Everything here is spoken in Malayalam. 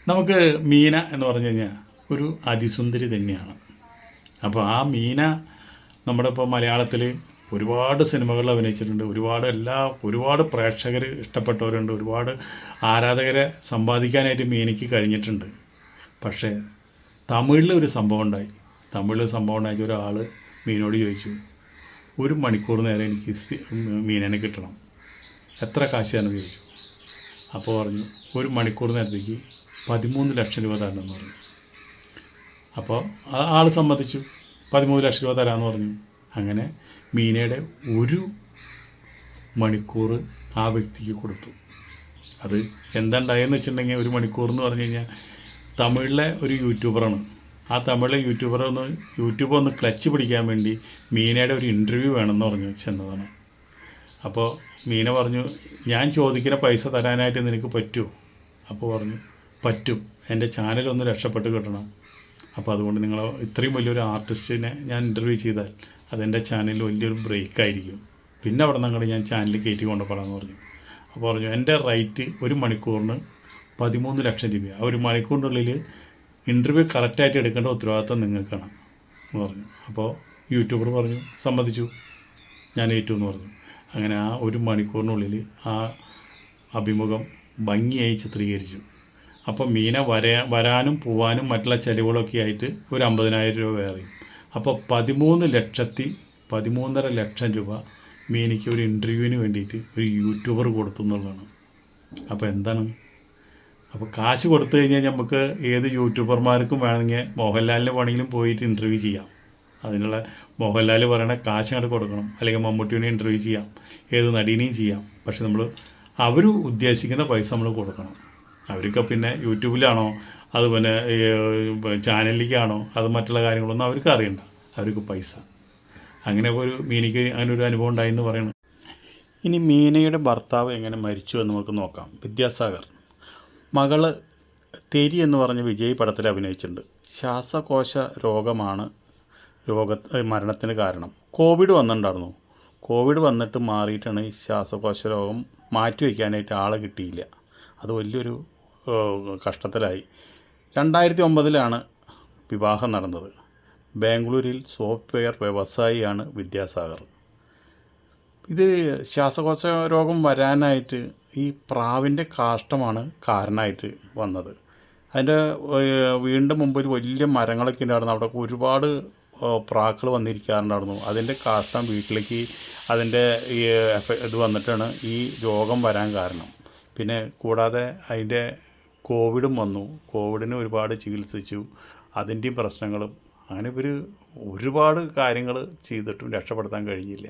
നമുക്ക് മീന എന്ന് പറഞ്ഞു കഴിഞ്ഞാൽ ഒരു അതിസുന്ദരി തന്നെയാണ്. അപ്പോൾ ആ മീന നമ്മുടെ ഇപ്പോൾ മലയാളത്തിൽ ഒരുപാട് സിനിമകളിൽ അഭിനയിച്ചിട്ടുണ്ട്. ഒരുപാട് പ്രേക്ഷകർ ഇഷ്ടപ്പെട്ടവരുണ്ട്. ഒരുപാട് ആരാധകരെ സമ്പാദിക്കാനായിട്ട് മീനയ്ക്ക് കഴിഞ്ഞിട്ടുണ്ട്. പക്ഷേ തമിഴിൽ ഒരു സംഭവം ഉണ്ടായി. ഒരാൾ മീനോട് ചോദിച്ചു, 1 മണിക്കൂർ നേരം എനിക്ക് മീനനെ കിട്ടണം, എത്ര കാശാണെന്ന് ചോദിച്ചു. അപ്പോൾ പറഞ്ഞു 1 മണിക്കൂർ നേരത്തേക്ക് 13 ലക്ഷം രൂപ തരണമെന്ന് പറഞ്ഞു. അപ്പോൾ ആൾ സമ്മതിച്ചു, 13 ലക്ഷം രൂപ തരാമെന്ന് പറഞ്ഞു. അങ്ങനെ മീനയുടെ 1 മണിക്കൂർ ആ വ്യക്തിക്ക് കൊടുത്തു. അത് എന്താണ്ടായെന്ന് വെച്ചിട്ടുണ്ടെങ്കിൽ 1 മണിക്കൂർ എന്ന് പറഞ്ഞു കഴിഞ്ഞാൽ തമിഴിലെ ഒരു യൂട്യൂബറാണ്. ആ തമിഴിലെ യൂട്യൂബ് ഒന്ന് ക്ലച്ച് പിടിക്കാൻ വേണ്ടി മീനയുടെ ഒരു ഇൻ്റർവ്യൂ വേണമെന്ന് പറഞ്ഞു ചെന്നതാണ്. അപ്പോൾ മീന പറഞ്ഞു, ഞാൻ ചോദിക്കുന്ന പൈസ തരാനായിട്ട് നിനക്ക് പറ്റുമോ? അപ്പോൾ പറഞ്ഞു, പറ്റും, എൻ്റെ ചാനലൊന്ന് രക്ഷപ്പെട്ട് കിട്ടണം. അപ്പോൾ അതുകൊണ്ട് നിങ്ങൾ ഇത്രയും വലിയൊരു ആർട്ടിസ്റ്റിനെ ഞാൻ ഇൻ്റർവ്യൂ ചെയ്താൽ അതെൻ്റെ ചാനലിൽ വലിയൊരു ബ്രേക്കായിരിക്കും. പിന്നെ അവിടെ നിന്ന് ഞാൻ ചാനലിൽ കയറ്റി കൊണ്ടുപോകാമെന്ന് പറഞ്ഞു. അപ്പോൾ പറഞ്ഞു, എൻ്റെ റേറ്റ് 1 മണിക്കൂറിന് 13 ലക്ഷം രൂപയാണ്. ആ 1 മണിക്കൂറിനുള്ളിൽ ഇൻ്റർവ്യൂ കറക്റ്റായിട്ട് എടുക്കേണ്ട ഉത്തരവാദിത്തം നിങ്ങൾക്കാണ് എന്ന് പറഞ്ഞു. അപ്പോൾ യൂട്യൂബർ പറഞ്ഞു, സമ്മതിച്ചു, ഞാൻ ഏറ്റു എന്ന് പറഞ്ഞു. അങ്ങനെ ആ 1 മണിക്കൂറിനുള്ളിൽ ആ അഭിമുഖം ഭംഗിയായി ചിത്രീകരിച്ചു. അപ്പോൾ മീന വരാനും പോവാനും മറ്റുള്ള ചിലവുകളൊക്കെ ആയിട്ട് ഒരു 50,000 രൂപ വേറെ. അപ്പോൾ 13.5 ലക്ഷം രൂപ മീനയ്ക്ക് ഒരു ഇൻ്റർവ്യൂവിന് വേണ്ടിയിട്ട് ഒരു യൂട്യൂബർ കൊടുത്തു എന്നുള്ളതാണ്. അപ്പോൾ എന്താണ്, അപ്പോൾ കാശ് കൊടുത്തു കഴിഞ്ഞാൽ നമുക്ക് ഏത് യൂട്യൂബർമാർക്കും വേണമെങ്കിൽ മോഹൻലാലിന് വേണമെങ്കിലും പോയിട്ട് ഇൻ്റർവ്യൂ ചെയ്യാം. അതിനുള്ള മോഹൻലാൽ പറയണ കാശ് അങ്ങോട്ട് കൊടുക്കണം. അല്ലെങ്കിൽ മമ്മൂട്ടിനെ ഇൻ്റർവ്യൂ ചെയ്യാം, ഏത് നടീനെയും ചെയ്യാം. പക്ഷെ അവർ ഉദ്ദേശിക്കുന്ന പൈസ നമ്മൾ കൊടുക്കണം. അവർക്ക് പിന്നെ യൂട്യൂബിലാണോ അത് പിന്നെ ചാനലിലേക്കാണോ അത് മറ്റുള്ള കാര്യങ്ങളൊന്നും അവർക്ക് അറിയണ്ട, അവർക്ക് പൈസ. അങ്ങനെ മീനയ്ക്ക് അങ്ങനെ ഒരു അനുഭവം ഉണ്ടായെന്ന് പറയണം. ഇനി മീനയുടെ ഭർത്താവ് എങ്ങനെ മരിച്ചു എന്ന് നമുക്ക് നോക്കാം. വിദ്യാസാഗർ മകള് തെരി എന്ന് പറഞ്ഞ വിജയ് പടത്തിൽ അഭിനയിച്ചിട്ടുണ്ട്. ശ്വാസകോശ രോഗമാണ് മരണത്തിന് കാരണം. കോവിഡ് വന്നിട്ടുണ്ടായിരുന്നു. കോവിഡ് വന്നിട്ട് മാറിയിട്ടാണ് ഈ ശ്വാസകോശ രോഗം മാറ്റിവെക്കാനായിട്ട് ആളെ കിട്ടിയില്ല. അത് വലിയൊരു കഷ്ടത്തിലായി. 2009 വിവാഹം നടന്നത്. ബാംഗ്ലൂരിൽ സോഫ്റ്റ്വെയർ വ്യവസായിയാണ് വിദ്യാസാഗർ. ഇത് ശ്വാസകോശ രോഗം വരാനായിട്ട് ഈ പ്രാവിൻ്റെ കാഷ്ടമാണ് കാരണമായിട്ട് വന്നത്. അതിൻ്റെ വീണ്ടും മുമ്പ് ഒരു വലിയ മരങ്ങളൊക്കെ ഉണ്ടായിരുന്നു. അവിടെ ഒരുപാട് പ്രാക്കൾ വന്നിരിക്കാറുണ്ടായിരുന്നു. അതിൻ്റെ കാഷ്ടം വീട്ടിലേക്ക് അതിൻ്റെ ഇത് വന്നിട്ടാണ് ഈ രോഗം വരാൻ കാരണം. പിന്നെ കൂടാതെ അതിൻ്റെ കോവിഡും വന്നു. കോവിഡിന് ഒരുപാട് ചികിത്സിച്ചു, അതിൻ്റെയും പ്രശ്നങ്ങളും. അങ്ങനെ ഒരുപാട് കാര്യങ്ങൾ ചെയ്തിട്ടും രക്ഷപ്പെടുത്താൻ കഴിഞ്ഞില്ല.